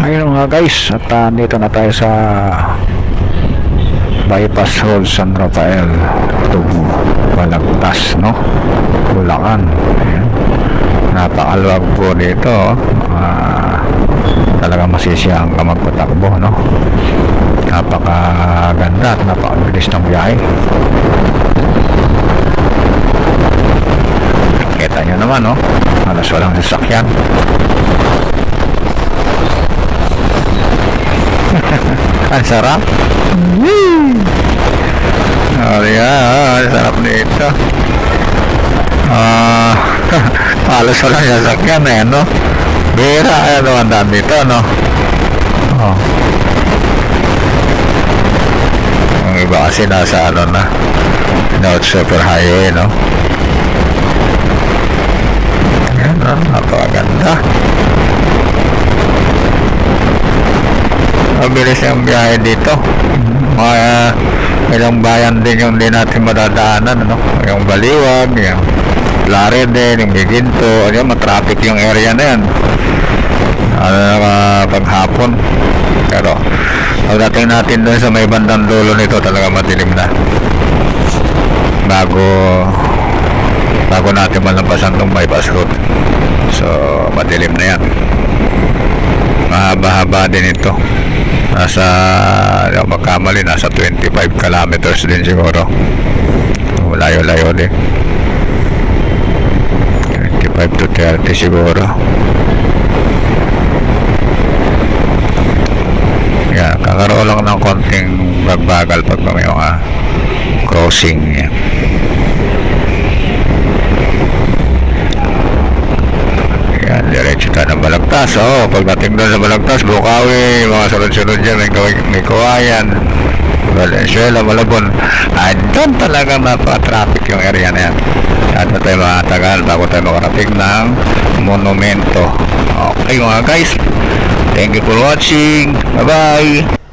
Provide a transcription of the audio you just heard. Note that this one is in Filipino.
Ayun nga guys, at dito na tayo sa Bypass Road San Rafael to Balagtas, no? Bulacan. Ayan. Napakaluwag po dito. Talagang masisiyang ka magpatakbo, no? Napakaganda at napakabilis ng biyahe. Kita nyo naman, no? Halos walang sasakyan. Ang sarap. Oh, yeah, sarap nito. Halos walang sasakyan eh, no? Bira, ano ang dami dito, no? Oh. Ang iba kasi nasa ano na, North Super Highway, no? Ayan, no? Napakaganda. Mabilis yung biyahe dito. Mga ilang bayan din yung di natin madadaanan, ano? Yung Baliwag, yung Laride, yung Biginto, ayun, matraffic yung area na yan. Paghapon. Pero pagdating natin doon sa may bandang dulo nito, talaga madilim na. Bago natin malampasan itong bypass road. So madilim na yan. Mahaba-haba din ito. Nasa magkamali, nasa 25 kilometers din siguro. Layo-layo din. 25 to 30 siguro. Yan, kakaroon lang ng konting bagbagal pag may mga crossing. Yan. Yan, diretso tayo ng Balagtas. Pagdating doon sa Balagtas, Bukawi, mga sunod-sunod dyan, may Kawayan, Valenzuela, Malabon. Doon talaga napaka-traffic yung area na yan. At na tayo makatagal bago tayo makarating ng monumento. Okay mga guys, thank you for watching. Bye bye.